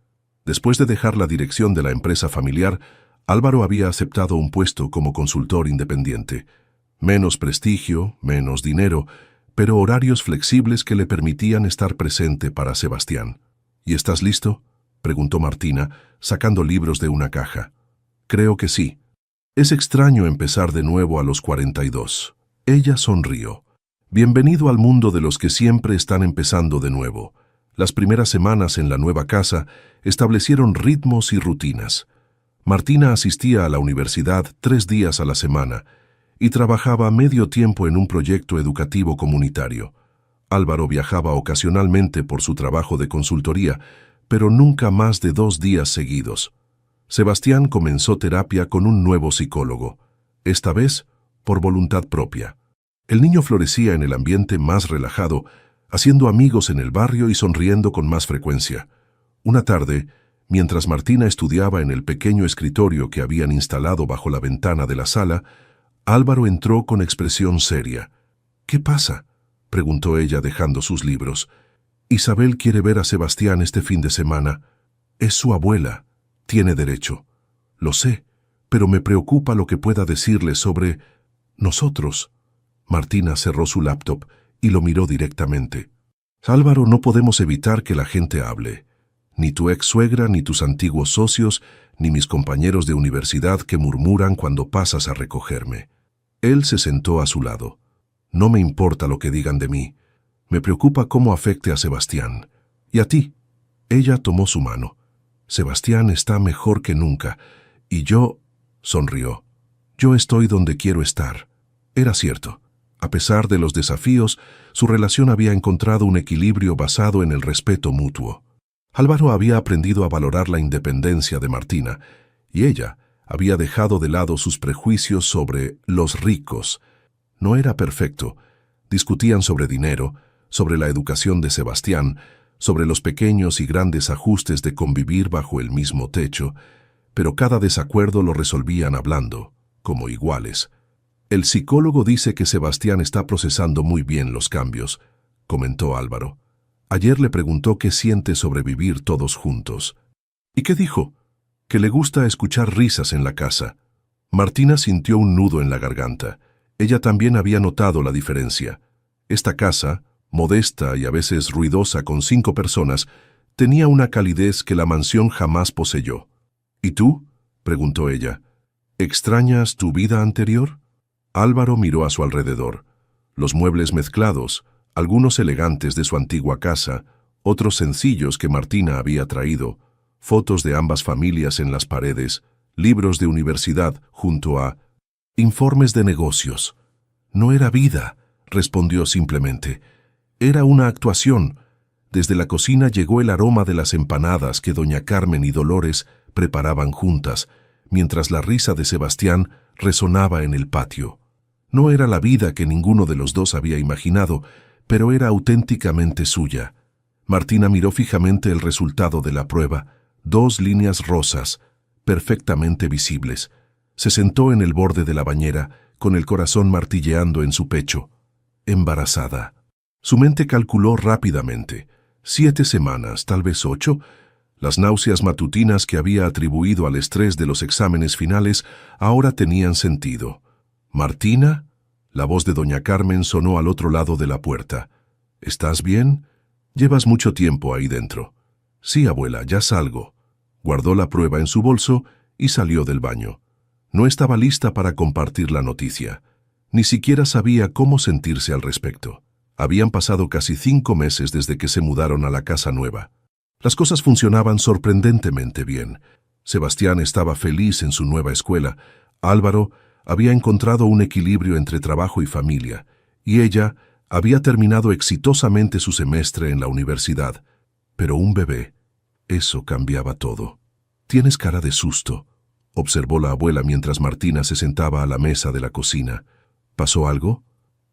Después de dejar la dirección de la empresa familiar, Álvaro había aceptado un puesto como consultor independiente. Menos prestigio, menos dinero, pero horarios flexibles que le permitían estar presente para Sebastián. «¿Y estás listo?», preguntó Martina, sacando libros de una caja. «Creo que sí». «Es extraño empezar de nuevo a los 42. Ella sonrió. «Bienvenido al mundo de los que siempre están empezando de nuevo». Las primeras semanas en la nueva casa establecieron ritmos y rutinas. Martina asistía a la universidad 3 días a la semana y trabajaba medio tiempo en un proyecto educativo comunitario. Álvaro viajaba ocasionalmente por su trabajo de consultoría, pero nunca más de 2 días seguidos. Sebastián comenzó terapia con un nuevo psicólogo, esta vez por voluntad propia. El niño florecía en el ambiente más relajado, haciendo amigos en el barrio y sonriendo con más frecuencia. Una tarde, mientras Martina estudiaba en el pequeño escritorio que habían instalado bajo la ventana de la sala, Álvaro entró con expresión seria. «¿Qué pasa?», preguntó ella dejando sus libros. «Isabel quiere ver a Sebastián este fin de semana. Es su abuela. Tiene derecho». «Lo sé, pero me preocupa lo que pueda decirle sobre nosotros». Martina cerró su laptop y lo miró directamente. «Álvaro, no podemos evitar que la gente hable. Ni tu ex-suegra, ni tus antiguos socios, ni mis compañeros de universidad que murmuran cuando pasas a recogerme». Él se sentó a su lado. «No me importa lo que digan de mí. Me preocupa cómo afecte a Sebastián. ¿Y a ti?». Ella tomó su mano. «Sebastián está mejor que nunca. Y yo…» sonrió. «Yo estoy donde quiero estar». Era cierto. A pesar de los desafíos, su relación había encontrado un equilibrio basado en el respeto mutuo. Álvaro había aprendido a valorar la independencia de Martina, y ella había dejado de lado sus prejuicios sobre los ricos. No era perfecto. Discutían sobre dinero, sobre la educación de Sebastián, sobre los pequeños y grandes ajustes de convivir bajo el mismo techo, pero cada desacuerdo lo resolvían hablando, como iguales. «El psicólogo dice que Sebastián está procesando muy bien los cambios», comentó Álvaro. Ayer le preguntó qué siente sobrevivir todos juntos. ¿Y qué dijo? Que le gusta escuchar risas en la casa. Martina sintió un nudo en la garganta. Ella también había notado la diferencia. Esta casa, modesta y a veces ruidosa con 5 personas, tenía una calidez que la mansión jamás poseyó. ¿Y tú?, preguntó ella. ¿Extrañas tu vida anterior? Álvaro miró a su alrededor. Los muebles mezclados, algunos elegantes de su antigua casa, otros sencillos que Martina había traído, fotos de ambas familias en las paredes, libros de universidad junto a informes de negocios. No era vida, respondió simplemente. Era una actuación. Desde la cocina llegó el aroma de las empanadas que doña Carmen y Dolores preparaban juntas, mientras la risa de Sebastián resonaba en el patio. No era la vida que ninguno de los dos había imaginado, pero era auténticamente suya. Martina miró fijamente el resultado de la prueba, 2 líneas rosas, perfectamente visibles. Se sentó en el borde de la bañera, con el corazón martilleando en su pecho. Embarazada. Su mente calculó rápidamente. 7 semanas, tal vez 8. Las náuseas matutinas que había atribuido al estrés de los exámenes finales ahora tenían sentido. ¿Martina? La voz de doña Carmen sonó al otro lado de la puerta. ¿Estás bien? Llevas mucho tiempo ahí dentro. Sí, abuela, ya salgo. Guardó la prueba en su bolso y salió del baño. No estaba lista para compartir la noticia. Ni siquiera sabía cómo sentirse al respecto. Habían pasado casi 5 meses desde que se mudaron a la casa nueva. Las cosas funcionaban sorprendentemente bien. Sebastián estaba feliz en su nueva escuela. Álvaro había encontrado un equilibrio entre trabajo y familia, y ella había terminado exitosamente su semestre en la universidad. Pero un bebé, eso cambiaba todo. «Tienes cara de susto», observó la abuela mientras Martina se sentaba a la mesa de la cocina. «¿Pasó algo?»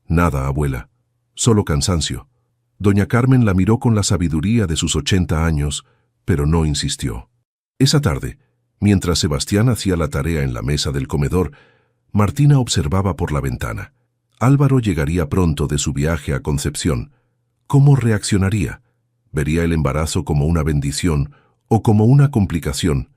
«Nada, abuela. Solo cansancio». Doña Carmen la miró con la sabiduría de sus 80 años, pero no insistió. Esa tarde, mientras Sebastián hacía la tarea en la mesa del comedor, Martina observaba por la ventana. Álvaro llegaría pronto de su viaje a Concepción. ¿Cómo reaccionaría? ¿Vería el embarazo como una bendición o como una complicación?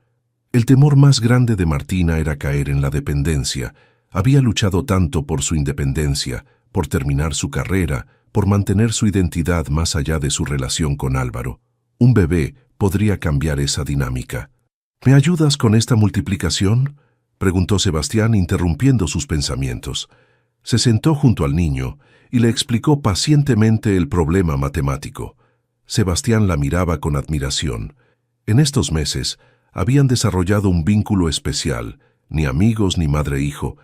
El temor más grande de Martina era caer en la dependencia. Había luchado tanto por su independencia, por terminar su carrera, por mantener su identidad más allá de su relación con Álvaro. Un bebé podría cambiar esa dinámica. ¿Me ayudas con esta multiplicación?, preguntó Sebastián, interrumpiendo sus pensamientos. Se sentó junto al niño y le explicó pacientemente el problema matemático. Sebastián la miraba con admiración. En estos meses habían desarrollado un vínculo especial, ni amigos ni madre-hijo,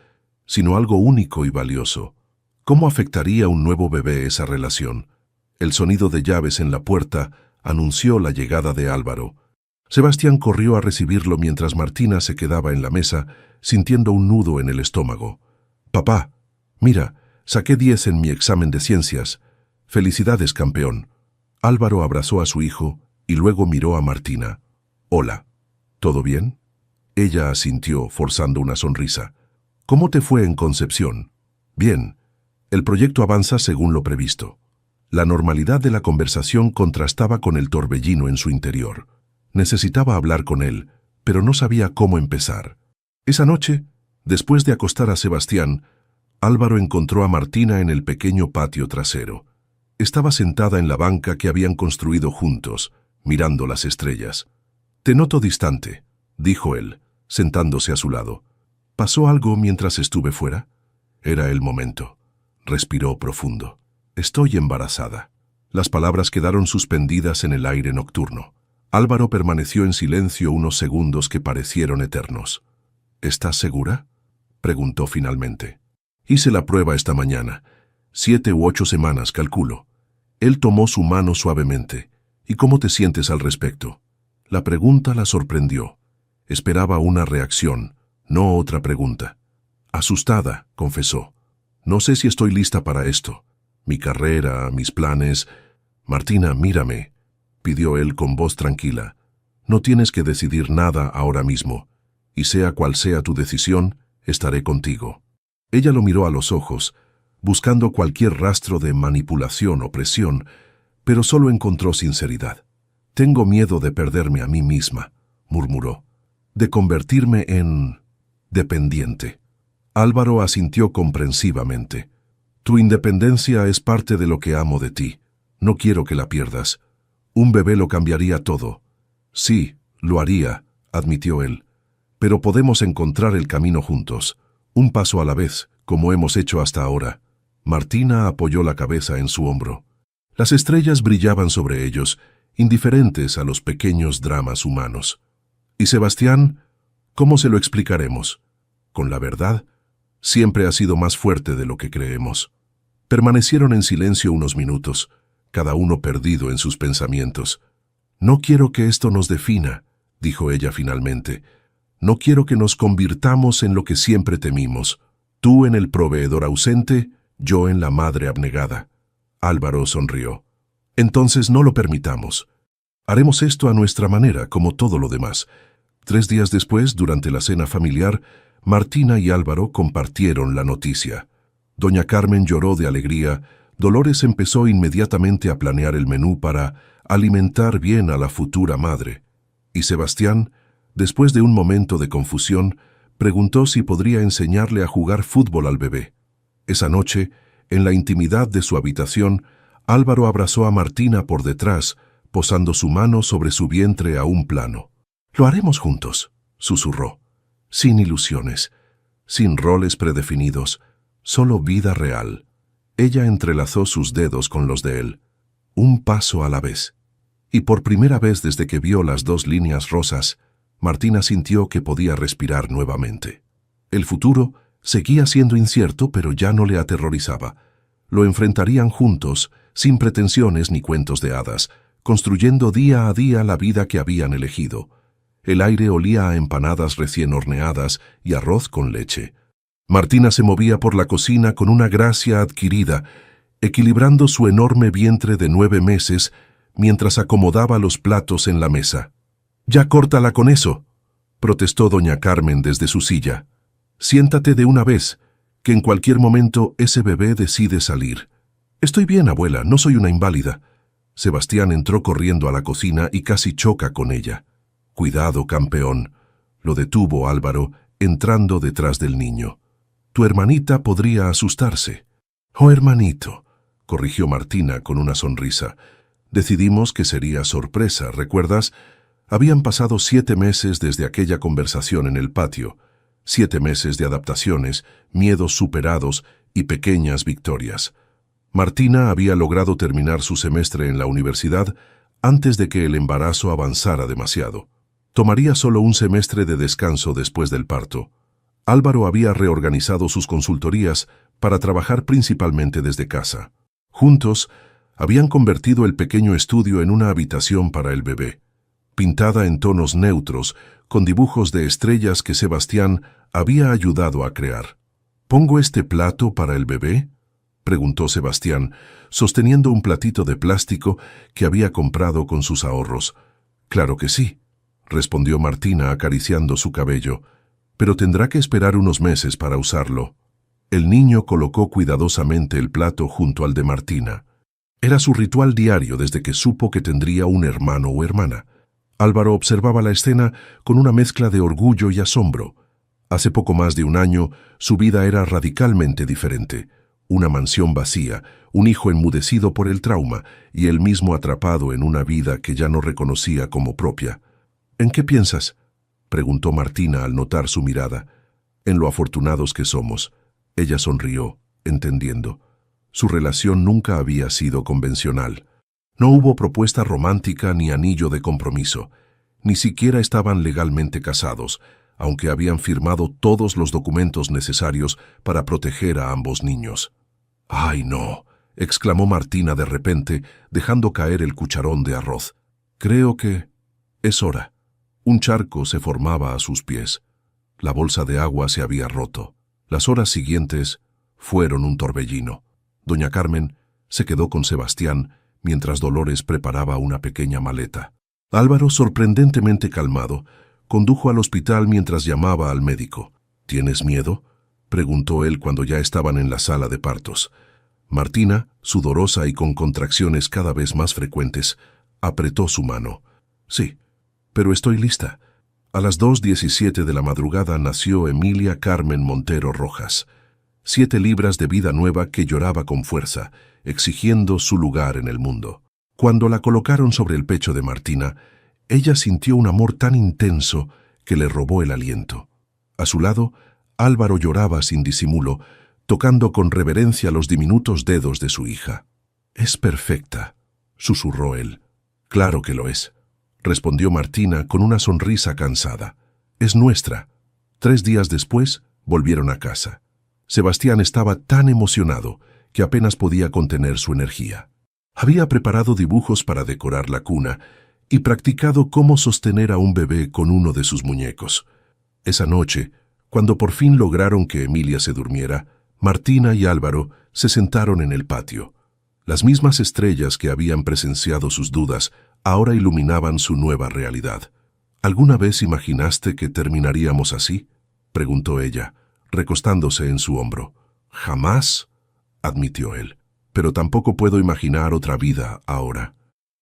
sino algo único y valioso. ¿Cómo afectaría un nuevo bebé esa relación? El sonido de llaves en la puerta anunció la llegada de Álvaro. Sebastián corrió a recibirlo mientras Martina se quedaba en la mesa, sintiendo un nudo en el estómago. «Papá, mira, saqué 10 en mi examen de ciencias. Felicidades, campeón». Álvaro abrazó a su hijo y luego miró a Martina. «Hola, ¿todo bien?» Ella asintió, forzando una sonrisa. «¿Cómo te fue en Concepción?» «Bien. El proyecto avanza según lo previsto». La normalidad de la conversación contrastaba con el torbellino en su interior. Necesitaba hablar con él, pero no sabía cómo empezar. Esa noche, después de acostar a Sebastián, Álvaro encontró a Martina en el pequeño patio trasero. Estaba sentada en la banca que habían construido juntos, mirando las estrellas. «Te noto distante», dijo él, sentándose a su lado. «¿Pasó algo mientras estuve fuera?» Era el momento. Respiró profundo. «Estoy embarazada». Las palabras quedaron suspendidas en el aire nocturno. Álvaro permaneció en silencio unos segundos que parecieron eternos. «¿Estás segura?», preguntó finalmente. «Hice la prueba esta mañana. 7 u 8 semanas, calculo». Él tomó su mano suavemente. «¿Y cómo te sientes al respecto?». La pregunta la sorprendió. Esperaba una reacción, no otra pregunta. «Asustada», confesó. «No sé si estoy lista para esto. Mi carrera, mis planes». «Martina, mírame», pidió él con voz tranquila. «No tienes que decidir nada ahora mismo, y sea cual sea tu decisión, estaré contigo». Ella lo miró a los ojos, buscando cualquier rastro de manipulación o presión, pero solo encontró sinceridad. «Tengo miedo de perderme a mí misma», murmuró, «de convertirme en dependiente». Álvaro asintió comprensivamente. «Tu independencia es parte de lo que amo de ti. No quiero que la pierdas. Un bebé lo cambiaría todo». «Sí, lo haría», admitió él. «Pero podemos encontrar el camino juntos, un paso a la vez, como hemos hecho hasta ahora». Martina apoyó la cabeza en su hombro. Las estrellas brillaban sobre ellos, indiferentes a los pequeños dramas humanos. «¿Y Sebastián? ¿Cómo se lo explicaremos? Con la verdad, siempre ha sido más fuerte de lo que creemos». Permanecieron en silencio unos minutos, cada uno perdido en sus pensamientos. «No quiero que esto nos defina», dijo ella finalmente. «No quiero que nos convirtamos en lo que siempre temimos. Tú en el proveedor ausente, yo en la madre abnegada». Álvaro sonrió. «Entonces no lo permitamos. Haremos esto a nuestra manera, como todo lo demás». 3 días después, durante la cena familiar, Martina y Álvaro compartieron la noticia. Doña Carmen lloró de alegría. Dolores empezó inmediatamente a planear el menú para alimentar bien a la futura madre. Y Sebastián, después de un momento de confusión, preguntó si podría enseñarle a jugar fútbol al bebé. Esa noche, en la intimidad de su habitación, Álvaro abrazó a Martina por detrás, posando su mano sobre su vientre a un plano. «Lo haremos juntos», susurró. «Sin ilusiones, sin roles predefinidos, solo vida real». Ella entrelazó sus dedos con los de él, un paso a la vez. Y por primera vez desde que vio las 2 líneas rosas, Martina sintió que podía respirar nuevamente. El futuro seguía siendo incierto, pero ya no le aterrorizaba. Lo enfrentarían juntos, sin pretensiones ni cuentos de hadas, construyendo día a día la vida que habían elegido. El aire olía a empanadas recién horneadas y arroz con leche. Martina se movía por la cocina con una gracia adquirida, equilibrando su enorme vientre de 9 meses mientras acomodaba los platos en la mesa. «Ya córtala con eso», protestó doña Carmen desde su silla. «Siéntate de una vez, que en cualquier momento ese bebé decide salir». «Estoy bien, abuela, no soy una inválida». Sebastián entró corriendo a la cocina y casi choca con ella. «Cuidado, campeón», lo detuvo Álvaro, entrando detrás del niño. «Tu hermanita podría asustarse». «Oh, hermanito», corrigió Martina con una sonrisa. «Decidimos que sería sorpresa, ¿recuerdas? Habían pasado 7 meses desde aquella conversación en el patio. 7 meses de adaptaciones, miedos superados y pequeñas victorias». Martina había logrado terminar su semestre en la universidad antes de que el embarazo avanzara demasiado. Tomaría solo un semestre de descanso después del parto. Álvaro había reorganizado sus consultorías para trabajar principalmente desde casa. Juntos, habían convertido el pequeño estudio en una habitación para el bebé, pintada en tonos neutros, con dibujos de estrellas que Sebastián había ayudado a crear. «¿Pongo este plato para el bebé?», preguntó Sebastián, sosteniendo un platito de plástico que había comprado con sus ahorros. «Claro que sí», respondió Martina acariciando su cabello, «pero tendrá que esperar unos meses para usarlo». El niño colocó cuidadosamente el plato junto al de Martina. Era su ritual diario desde que supo que tendría un hermano o hermana. Álvaro observaba la escena con una mezcla de orgullo y asombro. Hace poco más de un año, su vida era radicalmente diferente. Una mansión vacía, un hijo enmudecido por el trauma y él mismo atrapado en una vida que ya no reconocía como propia. «¿En qué piensas?», preguntó Martina al notar su mirada. «En lo afortunados que somos». Ella sonrió, entendiendo. Su relación nunca había sido convencional. No hubo propuesta romántica ni anillo de compromiso. Ni siquiera estaban legalmente casados, aunque habían firmado todos los documentos necesarios para proteger a ambos niños. «¡Ay, no!», exclamó Martina de repente, dejando caer el cucharón de arroz. «Creo que es hora». Un charco se formaba a sus pies. La bolsa de agua se había roto. Las horas siguientes fueron un torbellino. Doña Carmen se quedó con Sebastián mientras Dolores preparaba una pequeña maleta. Álvaro, sorprendentemente calmado, condujo al hospital mientras llamaba al médico. «¿Tienes miedo?», preguntó él cuando ya estaban en la sala de partos. Martina, sudorosa y con contracciones cada vez más frecuentes, apretó su mano. Sí, pero estoy lista. A las 2:17 de la madrugada nació Emilia Carmen Montero Rojas. 7 libras de vida nueva que lloraba con fuerza, exigiendo su lugar en el mundo. Cuando la colocaron sobre el pecho de Martina, ella sintió un amor tan intenso que le robó el aliento. A su lado, Álvaro lloraba sin disimulo, tocando con reverencia los diminutos dedos de su hija. «Es perfecta», susurró él. «Claro que lo es», respondió Martina con una sonrisa cansada. «Es nuestra». 3 días después, volvieron a casa. Sebastián estaba tan emocionado que apenas podía contener su energía. Había preparado dibujos para decorar la cuna y practicado cómo sostener a un bebé con uno de sus muñecos. Esa noche, cuando por fin lograron que Emilia se durmiera, Martina y Álvaro se sentaron en el patio. Las mismas estrellas que habían presenciado sus dudas ahora iluminaban su nueva realidad. «¿Alguna vez imaginaste que terminaríamos así?», preguntó ella, recostándose en su hombro. «Jamás», admitió él, «pero tampoco puedo imaginar otra vida ahora».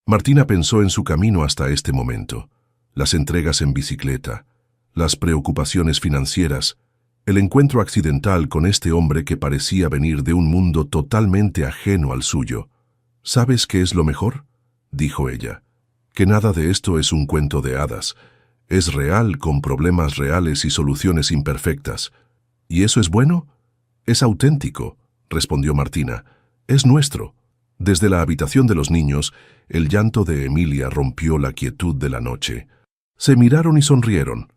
Martina pensó en su camino hasta este momento. Las entregas en bicicleta, las preocupaciones financieras, el encuentro accidental con este hombre que parecía venir de un mundo totalmente ajeno al suyo. «¿Sabes qué es lo mejor?», dijo ella. «Que nada de esto es un cuento de hadas. Es real, con problemas reales y soluciones imperfectas. ¿Y eso es bueno? Es auténtico», respondió Martina. «Es nuestro». Desde la habitación de los niños, el llanto de Emilia rompió la quietud de la noche. Se miraron y sonrieron.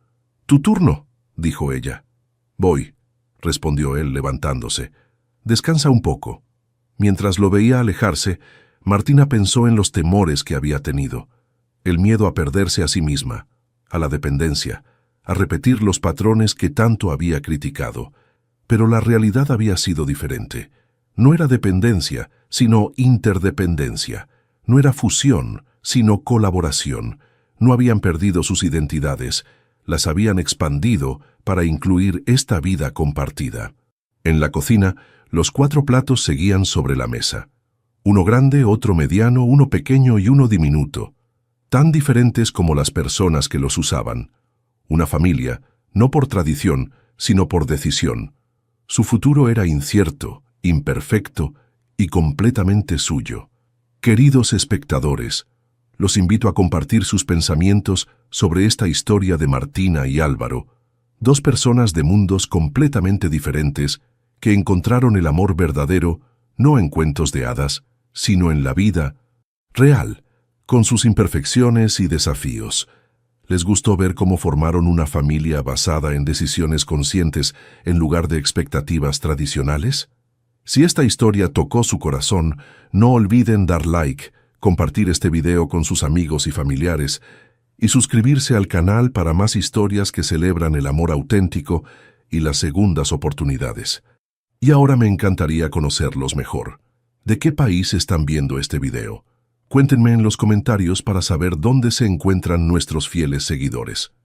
«Tu turno», dijo ella. «Voy», respondió él levantándose. «Descansa un poco». Mientras lo veía alejarse, Martina pensó en los temores que había tenido. El miedo a perderse a sí misma, a la dependencia, a repetir los patrones que tanto había criticado. Pero la realidad había sido diferente. No era dependencia, sino interdependencia. No era fusión, sino colaboración. No habían perdido sus identidades, las habían expandido para incluir esta vida compartida. En la cocina, los 4 platos seguían sobre la mesa. Uno grande, otro mediano, uno pequeño y uno diminuto. Tan diferentes como las personas que los usaban. Una familia, no por tradición, sino por decisión. Su futuro era incierto, imperfecto y completamente suyo. Queridos espectadores, los invito a compartir sus pensamientos sobre esta historia de Martina y Álvaro, 2 personas de mundos completamente diferentes que encontraron el amor verdadero no en cuentos de hadas, sino en la vida real, con sus imperfecciones y desafíos. ¿Les gustó ver cómo formaron una familia basada en decisiones conscientes en lugar de expectativas tradicionales? Si esta historia tocó su corazón, no olviden dar like, compartir este video con sus amigos y familiares y suscribirse al canal para más historias que celebran el amor auténtico y las segundas oportunidades. Y ahora me encantaría conocerlos mejor. ¿De qué país están viendo este video? Cuéntenme en los comentarios para saber dónde se encuentran nuestros fieles seguidores.